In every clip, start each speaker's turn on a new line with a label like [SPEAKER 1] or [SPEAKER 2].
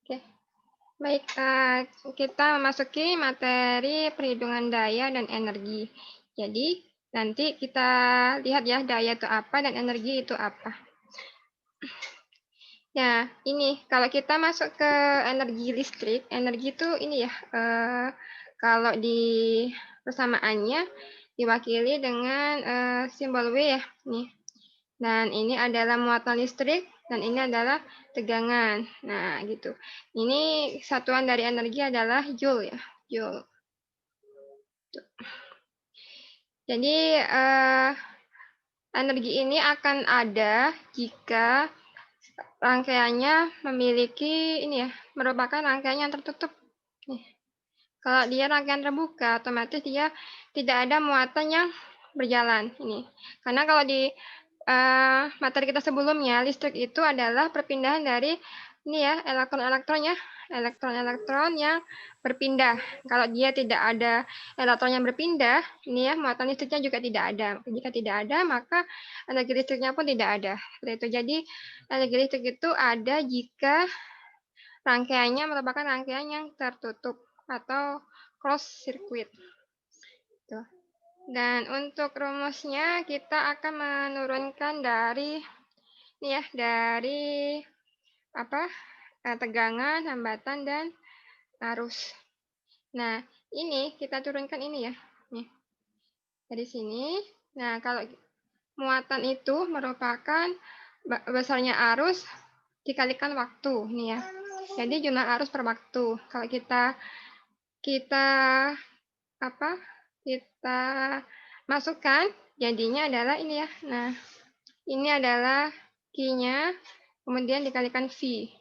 [SPEAKER 1] Oke, baik, kita memasuki materi perhitungan daya dan energi. Jadi, nanti kita lihat ya, daya itu apa dan energi itu apa. Nah, ini kalau kita masuk ke energi listrik, energi itu ini ya, kalau di persamaannya diwakili dengan simbol W ya, nih. Dan ini adalah muatan listrik, dan ini adalah tegangan. Nah, gitu. Ini satuan dari energi adalah joule ya, joule. Jadi, energi ini akan ada jika rangkaiannya memiliki ini ya, merupakan rangkaian yang tertutup. Nih. Kalau dia rangkaian terbuka, otomatis dia tidak ada muatan yang berjalan. Ini. Karena kalau di materi kita sebelumnya, listrik itu adalah perpindahan dari ini ya, elektron-elektron ya, elektron-elektron yang berpindah. Kalau dia tidak ada elektron yang berpindah, ini ya, muatan listriknya juga tidak ada. Jika tidak ada, maka energi listriknya pun tidak ada. Seperti itu. Jadi, energi listrik itu ada jika rangkaiannya merupakan rangkaian yang tertutup atau closed circuit. Tuh. Dan untuk rumusnya kita akan menurunkan dari ini ya, dari apa? Tegangan, hambatan dan arus. Nah, ini kita turunkan ini ya. Nih. Dari sini. Nah, kalau muatan itu merupakan besarnya arus dikalikan waktu nih ya. Jadi jumlah arus per waktu. Kalau kita apa? Kita masukkan, jadinya adalah ini ya. Nah, ini adalah Q-nya, kemudian dikalikan V.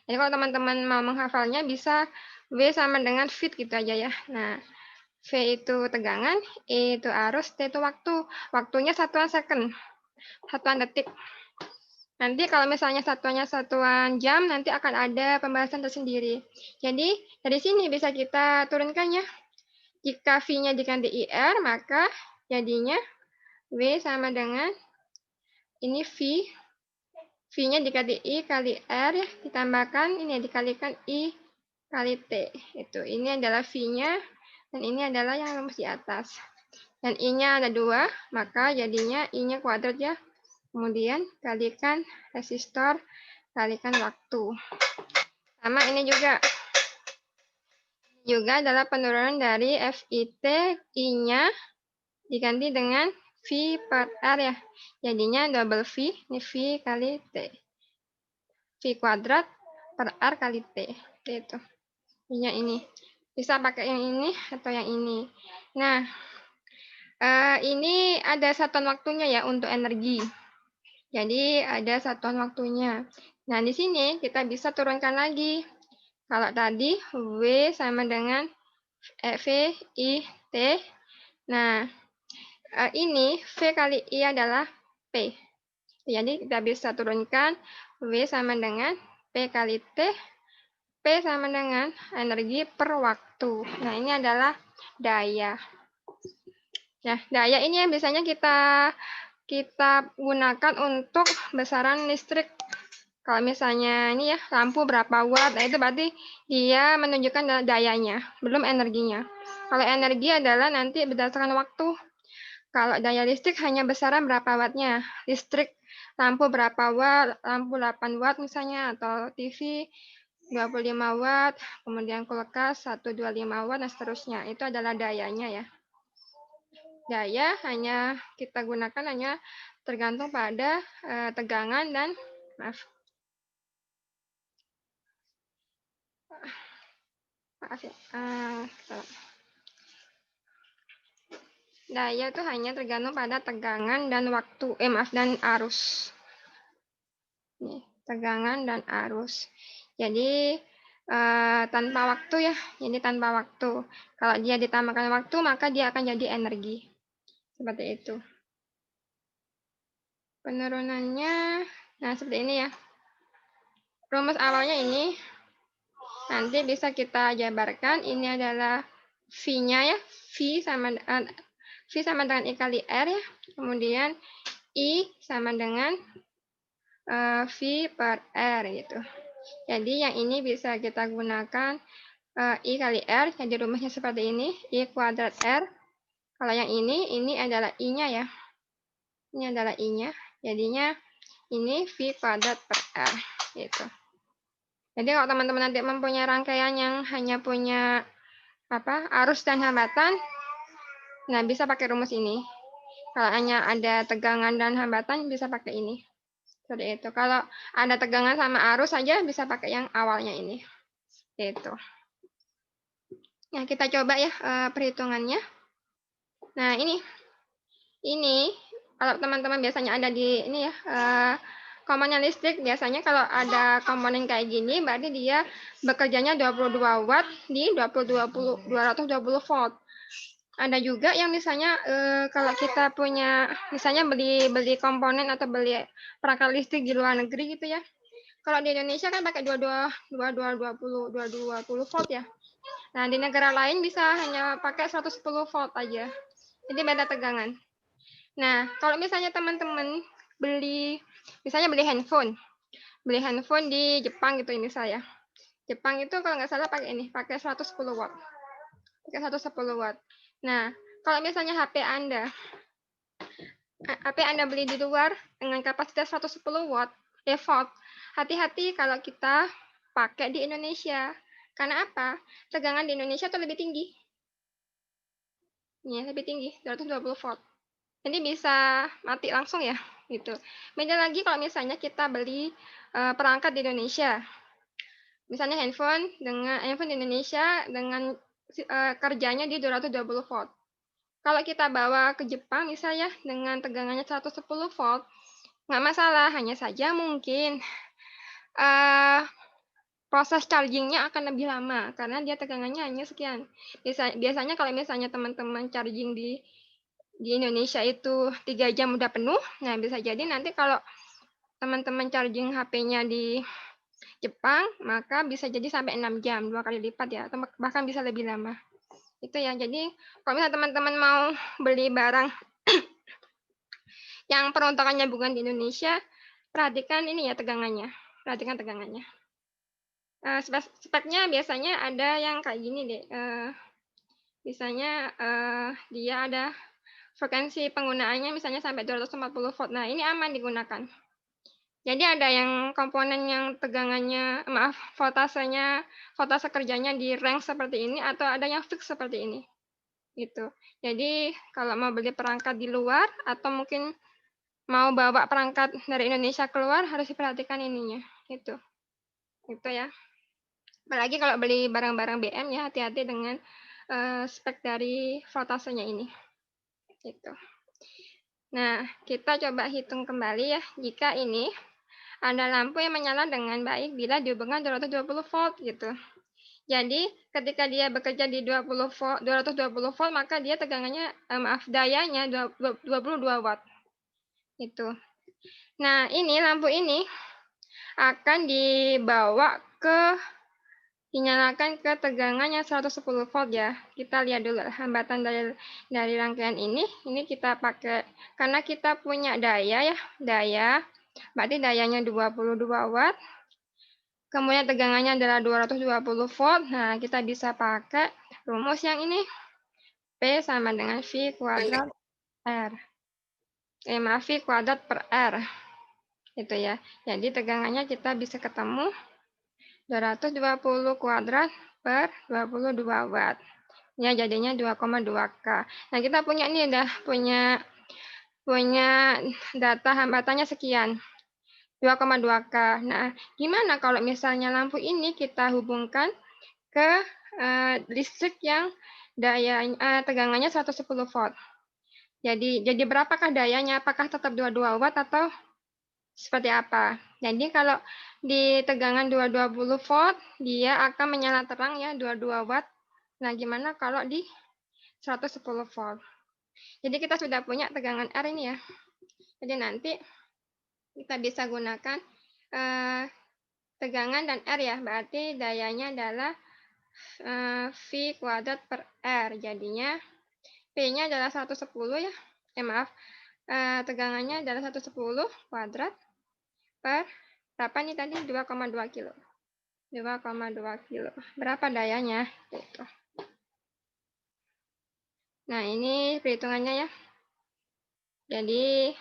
[SPEAKER 1] Jadi kalau teman-teman mau menghafalnya bisa W sama dengan Vt gitu aja ya. Nah, V itu tegangan, E itu arus, T itu waktu. Waktunya satuan second, satuan detik. Nanti kalau misalnya satuannya satuan jam, nanti akan ada pembahasan tersendiri. Jadi, dari sini bisa kita turunkan ya. Jika V-nya diganti IR, maka jadinya W sama dengan ini V. V-nya diganti I kali R, ditambahkan ini dikalikan I kali T. Itu. Ini adalah V-nya, dan ini adalah yang rumus di atas. Dan I-nya ada 2, maka jadinya I-nya kuadrat ya. Kemudian kalikan resistor, kalikan waktu. Sama ini juga adalah penurunan dari FIT, I-nya diganti dengan V per R ya. Jadinya double V, ini V kali T. V kuadrat per R kali T. Itu. ini. Bisa pakai yang ini atau yang ini. Nah, ini ada satuan waktunya ya untuk energi. Jadi ada satuan waktunya. Nah, di sini kita bisa turunkan lagi. Kalau tadi W sama dengan V, I, T. Nah, ini V kali I adalah P. Jadi kita bisa turunkan W sama dengan P kali T. P sama dengan energi per waktu. Nah, ini adalah daya. Nah, daya ini yang biasanya kita gunakan untuk besaran listrik. Kalau misalnya ini ya, lampu berapa watt, nah itu berarti dia menunjukkan dayanya, belum energinya. Kalau energi adalah nanti berdasarkan waktu. Kalau daya listrik hanya besaran berapa wattnya. Listrik lampu berapa watt, lampu 8 watt misalnya, atau TV 25 watt, kemudian kulkas 125 watt, dan seterusnya. Itu adalah dayanya ya. Daya hanya kita gunakan hanya tergantung pada tegangan dan maaf ya. Daya itu hanya tergantung pada tegangan dan waktu, dan arus. Nih, tegangan dan arus. Jadi tanpa waktu ya, jadi tanpa waktu. Kalau dia ditambahkan waktu, maka dia akan jadi energi. Seperti itu. Penurunannya, nah seperti ini ya. Rumus awalnya ini, nanti bisa kita jabarkan. Ini adalah V-nya ya, V sama dengan I kali R ya. Kemudian I sama dengan V per R gitu. Jadi yang ini bisa kita gunakan I kali R, jadi rumusnya seperti ini, I kuadrat R. Kalau yang ini adalah I-nya ya. Ini adalah I-nya, jadinya ini V kuadrat per R, gitu. Jadi kalau teman-teman nanti mempunyai rangkaian yang hanya punya arus dan hambatan, nah bisa pakai rumus ini. Kalau hanya ada tegangan dan hambatan, bisa pakai ini. Seperti itu. Kalau ada tegangan sama arus saja, bisa pakai yang awalnya ini. Itu. Nah, kita coba ya perhitungannya. Nah, ini kalau teman-teman biasanya ada di ini ya, komponen listrik, biasanya kalau ada komponen kayak gini, berarti dia bekerjanya 22 watt di 220 volt. Ada juga yang misalnya kalau kita punya, misalnya beli komponen atau beli perangkat listrik di luar negeri gitu ya. Kalau di Indonesia kan pakai 2220 volt ya. Nah, di negara lain bisa hanya pakai 110 volt aja. Jadi beda tegangan. Nah, kalau misalnya teman-teman misalnya beli handphone di Jepang gitu ini saya. Jepang itu kalau nggak salah pakai 110 watt. Pakai 110 watt. Nah, kalau misalnya HP Anda beli di luar dengan kapasitas 110 watt, volt, hati-hati kalau kita pakai di Indonesia. Karena apa? Tegangan di Indonesia tuh lebih tinggi. Ya, lebih tinggi, 220 volt. Jadi bisa mati langsung ya, gitu. Beda lagi kalau misalnya kita beli perangkat di Indonesia. Misalnya handphone di Indonesia dengan kerjanya di 220 volt. Kalau kita bawa ke Jepang misalnya dengan tegangannya 110 volt, nggak masalah, hanya saja mungkin proses chargingnya akan lebih lama karena dia tegangannya hanya sekian. Biasanya kalau misalnya teman-teman charging di Indonesia itu 3 jam udah penuh, nah bisa jadi nanti kalau teman-teman charging HP-nya di Jepang, maka bisa jadi sampai 6 jam, 2 kali lipat ya, atau bahkan bisa lebih lama. Itu ya, jadi kalau misalnya teman-teman mau beli barang yang peruntukannya bukan di Indonesia, perhatikan ini ya tegangannya. Perhatikan tegangannya. Speknya biasanya ada yang kayak gini deh. Misalnya dia ada frekuensi penggunaannya misalnya sampai 240 volt. Nah, ini aman digunakan. Jadi ada yang komponen yang tegangannya, voltase kerjanya di range seperti ini, atau ada yang fix seperti ini. Gitu. Jadi kalau mau beli perangkat di luar, atau mungkin mau bawa perangkat dari Indonesia keluar, harus diperhatikan ininya. Gitu. Gitu ya. Apalagi kalau beli barang-barang BM ya, hati-hati dengan spek dari voltasenya ini. Gitu. Nah, kita coba hitung kembali ya, jika ini ada lampu yang menyala dengan baik bila dihubungkan 220 volt gitu. Jadi, ketika dia bekerja di 220 volt, maka dia tegangannya, dayanya 22 watt. Itu. Nah, lampu ini akan dinyalakan ke tegangan yang 110 volt ya. Kita lihat dulu hambatan dari rangkaian ini kita pakai, karena kita punya daya ya, berarti dayanya 22 watt, kemudian tegangannya adalah 220 volt, nah kita bisa pakai rumus yang ini, P sama dengan V kuadrat R. V kuadrat per R. Itu ya. Jadi tegangannya kita bisa ketemu 220 kuadrat per 22 watt. Ya, jadinya 2,2 K. Nah, kita punya ini udah punya data hambatannya sekian. 2,2 K. Nah, gimana kalau misalnya lampu ini kita hubungkan ke listrik yang tegangannya 110 volt. Jadi berapakah dayanya? Apakah tetap 22 watt atau seperti apa? Jadi kalau di tegangan 220 volt, dia akan menyala terang ya 22 watt. Nah, gimana kalau di 110 volt? Jadi kita sudah punya tegangan R ini ya. Jadi nanti kita bisa gunakan tegangan dan R ya. Berarti dayanya adalah V kuadrat per R. Jadinya P-nya adalah 110 ya. Maaf. Tegangannya adalah 110 kuadrat per berapa nih tadi? 2,2 kilo. 2,2 kilo. Berapa dayanya? Gitu. Nah, ini perhitungannya ya. Jadi,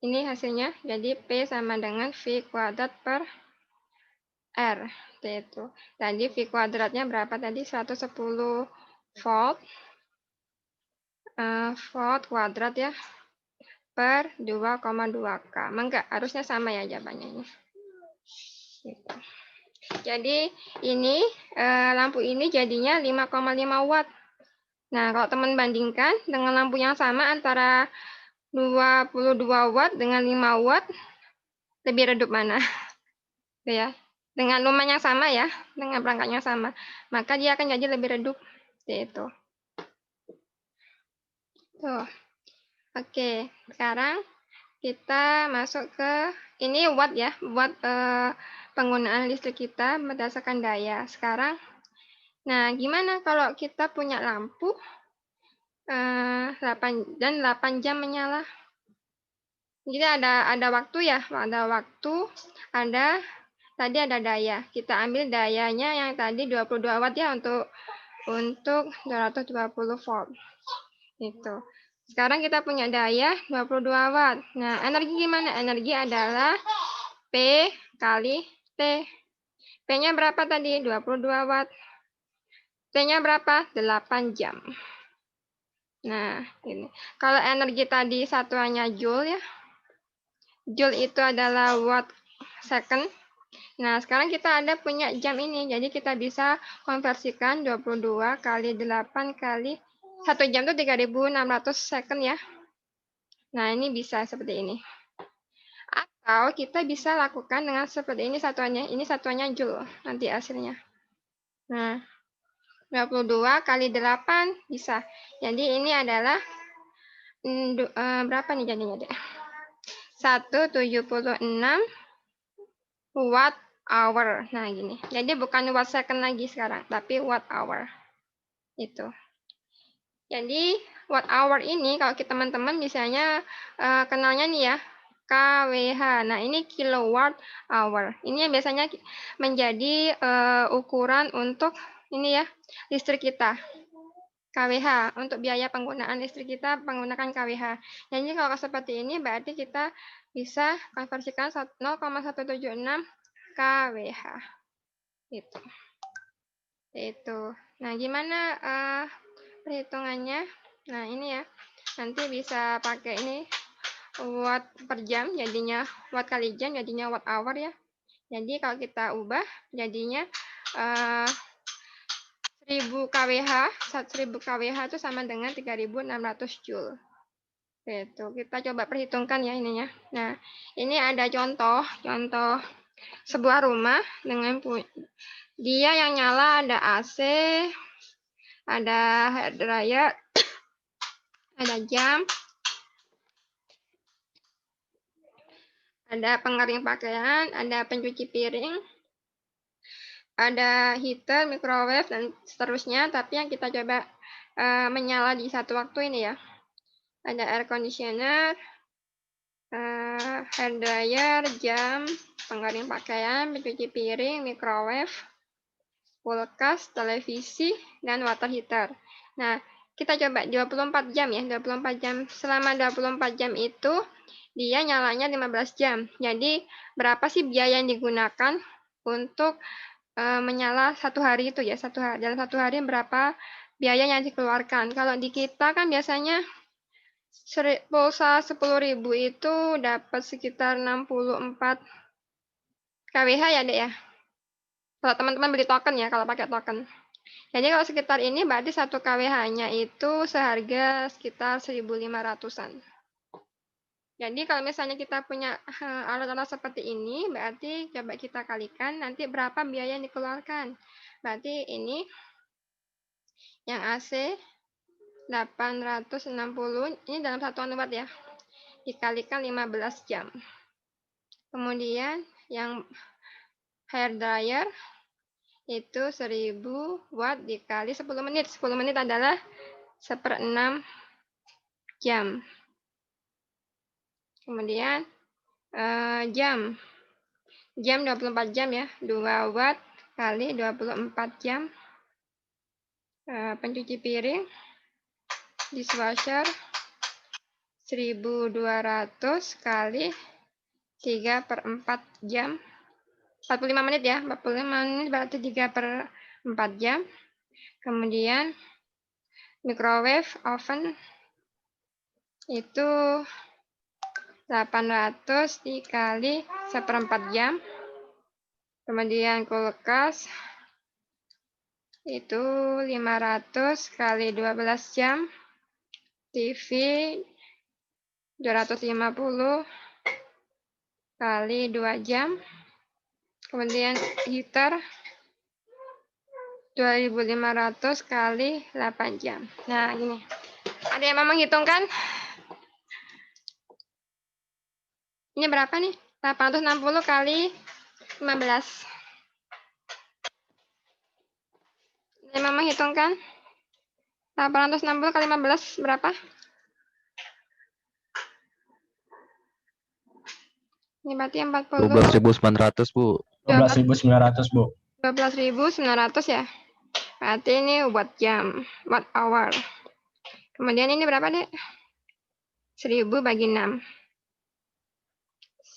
[SPEAKER 1] ini hasilnya. Jadi, P sama dengan V kuadrat per R. Itu. Tadi V kuadratnya berapa tadi? 110 volt. Volt kuadrat ya. Per 2,2 K. Enggak, harusnya sama ya jawabannya ini. Gitu. Jadi, ini lampu ini jadinya 5,5 watt. Nah, kalau teman bandingkan dengan lampu yang sama antara 22 watt dengan 5 watt, lebih redup mana? Ya. Dengan lumen yang sama ya, dengan perangkat yang sama, maka dia akan jadi lebih redup. Itu. Tuh. Oke, sekarang kita masuk ke ini watt ya, watt penggunaan listrik kita berdasarkan daya. Sekarang, nah gimana kalau kita punya lampu 8 jam menyala? Jadi ada waktu ya, ada waktu, tadi ada daya. Kita ambil dayanya yang tadi 22 watt ya untuk 220 volt. Itu. Sekarang kita punya daya 22 watt. Nah, energi gimana? Energi adalah P kali T. P-nya berapa tadi? 22 watt. T-nya berapa? 8 jam. Nah, ini. Kalau energi tadi satuannya joule ya. Joule itu adalah watt second. Nah, sekarang kita punya jam ini. Jadi kita bisa konversikan 22 kali 8 kali 1 jam itu 3.600 second ya. Nah, ini bisa seperti ini. Atau kita bisa lakukan dengan seperti ini satuannya. Ini satuannya joule nanti hasilnya. Nah, 22 kali 8 bisa. Jadi ini adalah berapa nih jadinya deh? 176 watt hour. Nah, gini. Jadi bukan watt second lagi sekarang, tapi watt hour. Itu. Jadi, watt hour ini kalau kita teman-teman misalnya kenalnya nih ya, kWh. Nah, ini kilowatt hour. Ini yang biasanya menjadi ukuran untuk ini ya, listrik kita. kWh untuk biaya penggunaan listrik kita menggunakan kWh. Jadi kalau seperti ini berarti kita bisa konversikan 0,176 kWh. Itu. Nah, gimana perhitungannya? Nah, ini ya. Nanti bisa pakai ini watt per jam jadinya watt kali jam jadinya watt hour ya. Jadi kalau kita ubah jadinya 1000 kWh, 1000 kWh itu sama dengan 3.600 joule. Itu, kita coba perhitungkan ya ininya. Nah, ini ada contoh sebuah rumah dengan dia yang nyala ada AC, ada hair dryer, ada jam, ada pengering pakaian, ada pencuci piring, ada heater, microwave, dan seterusnya. Tapi yang kita coba menyala di satu waktu ini ya. Ada air conditioner, hair dryer, jam, pengering pakaian, pencuci piring, microwave, kulkas, televisi, dan water heater. Nah, kita coba 24 jam ya, 24 jam. Selama 24 jam itu, dia nyalanya 15 jam. Jadi, berapa sih biaya yang digunakan untuk menyala satu hari itu ya, dalam satu hari berapa biaya yang dikeluarkan. Kalau di kita kan biasanya pulsa 10.000 itu dapat sekitar 64 kWh ya, Dek ya. Kalau teman-teman beli token ya, kalau pakai token. Jadi kalau sekitar ini berarti 1 kWh-nya itu seharga sekitar 1.500-an. Jadi kalau misalnya kita punya alat-alat seperti ini, berarti coba kita kalikan nanti berapa biaya yang dikeluarkan. Berarti ini yang AC 860, ini dalam satuan watt ya, dikalikan 15 jam. Kemudian yang hair dryer itu 1000 watt dikali 10 menit. 10 menit adalah 1/6 jam. Kemudian jam. jam 24 jam ya, 2 watt kali 24 jam. Pencuci piring dishwasher 1200 kali 3/4 jam, 45 menit ya, 45 menit berarti 3/4 jam. Kemudian microwave oven itu 800 dikali 1/4 jam. Kemudian kulkas itu 500 kali 12 jam. TV 250 kali 2 jam. Kemudian heater 2500 kali 8 jam. Nah, ini. Ada yang mau menghitungkan? Ini berapa nih? 860 kali 15. Ada yang mau menghitungkan? 860 kali 15 berapa? Ini berarti 40.
[SPEAKER 2] 12.900, Bu.
[SPEAKER 3] 12.900, Bu.
[SPEAKER 1] 12.900 ya. Berarti ini watt jam, watt hour. Kemudian ini berapa, Dek? 1000 bagi 6.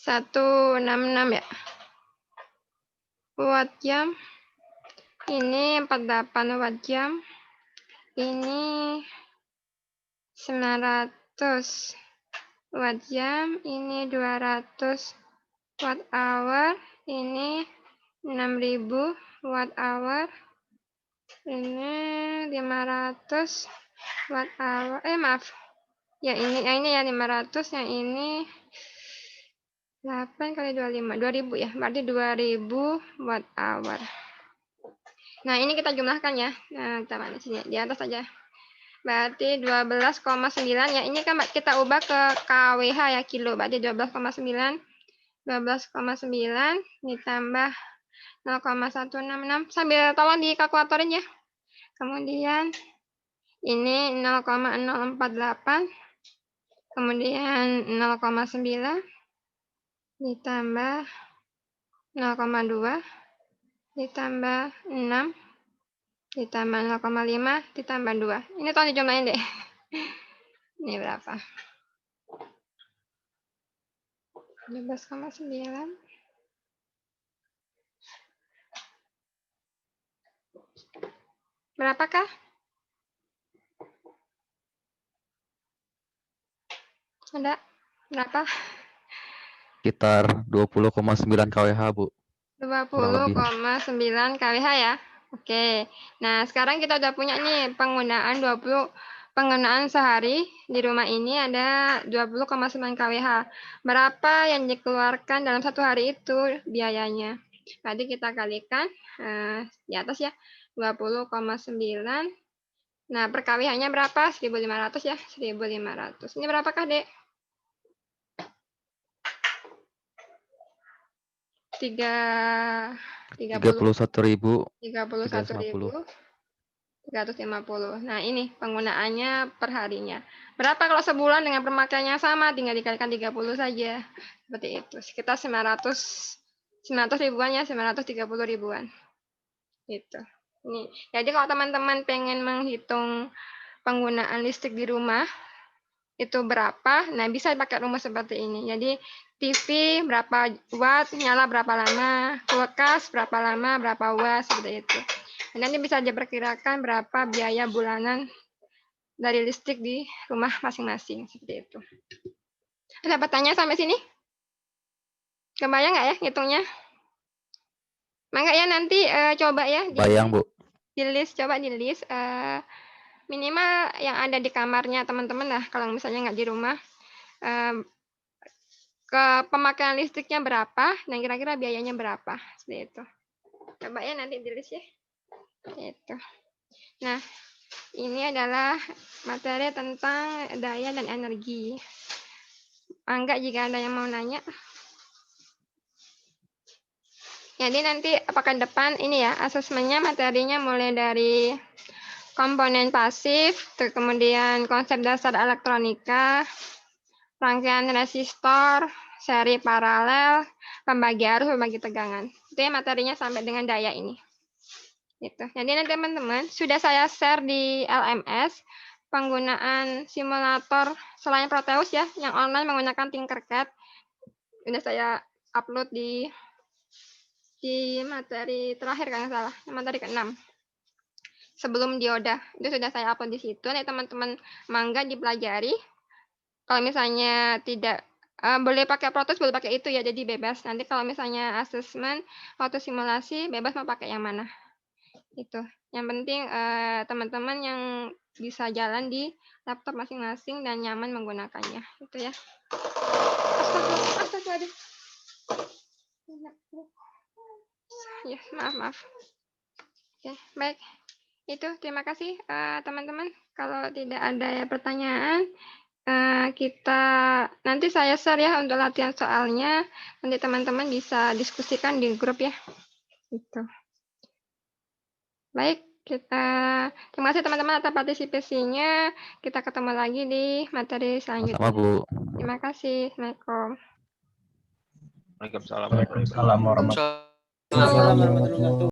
[SPEAKER 1] 166 ya. Watt jam. Ini 48 watt jam. Ini 900 watt jam. Ini 200 watt hour. Ini 6000 watt hour. Ini 500 watt hour. Maaf. Ya ini ya 500, yang ini 8 kali 25, 2000 ya. Berarti 2000 watt hour. Nah, ini kita jumlahkan ya. Nah, kita mana sini? Di atas saja. Berarti 12,9 ya. Ini kan kita ubah ke kWh ya, kilo. Berarti 12,9 ditambah 0,166. Sambil tolong di kalkulatorin ya. Kemudian ini 0,048. Kemudian 0,9 ditambah 0,2 ditambah 6 ditambah 0,5 ditambah 2. Ini tolong dijumlahin deh. Ini berapa? 12,9. Berapakah? Ada? Berapa?
[SPEAKER 2] Sekitar 20,9 kWh, Bu.
[SPEAKER 1] 20,9 kWh ya. Oke. Nah, sekarang kita udah punya nih penggunaan sehari di rumah ini ada 20,9 kWh. Berapa yang dikeluarkan dalam satu hari itu biayanya? Tadi kita kalikan di atas ya, 20,9. Nah, per kWh-nya berapa? 1.500 ya, 1.500. Ini berapakah, Dek? 31.350. Nah, ini penggunaannya per harinya. Berapa kalau sebulan dengan pemakaiannya sama, tinggal dikalikan 30 saja. Seperti itu. Sekitar 900 ribuan ya, 930 ribuan. Gitu. Ini. Jadi kalau teman-teman pengen menghitung penggunaan listrik di rumah, itu berapa, nah bisa pakai rumus seperti ini. Jadi TV berapa watt, nyala berapa lama, kulkas berapa lama, berapa watt, seperti itu. Dan nanti bisa diperkirakan berapa biaya bulanan dari listrik di rumah masing-masing, seperti itu. Ada pertanyaan sampai sini? Kebayang nggak ya ngitungnya? Mangga ya nanti coba ya.
[SPEAKER 2] Bayang, Bu.
[SPEAKER 1] Coba di list. Minimal yang ada di kamarnya teman-teman lah, kalau misalnya nggak di rumah. Ke pemakaian listriknya berapa, dan kira-kira biayanya berapa, seperti itu. Coba ya nanti di list ya. Itu. Nah, ini adalah materi tentang daya dan energi. Angga jika ada yang mau nanya. Jadi nanti pekan depan ini ya, asesmennya materinya mulai dari komponen pasif, kemudian konsep dasar elektronika, rangkaian resistor, seri paralel, pembagi arus, pembagi tegangan. Itu ya materinya sampai dengan daya ini. Gitu. Jadi nanti teman-teman sudah saya share di LMS penggunaan simulator selain Proteus ya, yang online menggunakan Tinkercad. Sudah saya upload di materi terakhir kalau nggak salah, materi ke-6. Sebelum dioda, itu sudah saya upload di situ. Nanti teman-teman mangga dipelajari. Kalau misalnya tidak boleh pakai Proteus, boleh pakai itu ya, jadi bebas. Nanti kalau misalnya asesmen waktu simulasi, bebas mau pakai yang mana. Itu. Yang penting teman-teman yang bisa jalan di laptop masing-masing dan nyaman menggunakannya. Itu ya. Astagfirullah. Ya, maaf. Oke, baik. Itu, terima kasih teman-teman. Kalau tidak ada pertanyaan, kita nanti saya share ya untuk latihan soalnya. Nanti teman-teman bisa diskusikan di grup ya. Gitu. Baik, terima kasih teman-teman atas partisipasinya. Kita ketemu lagi di materi selanjutnya.
[SPEAKER 2] Sama-sama, Bu.
[SPEAKER 1] Terima kasih. Assalamualaikum.
[SPEAKER 4] Waalaikumsalam.
[SPEAKER 3] Waalaikumsalam warahmatullahi
[SPEAKER 5] Waalaikumsalam warahmatullahi wabarakatuh.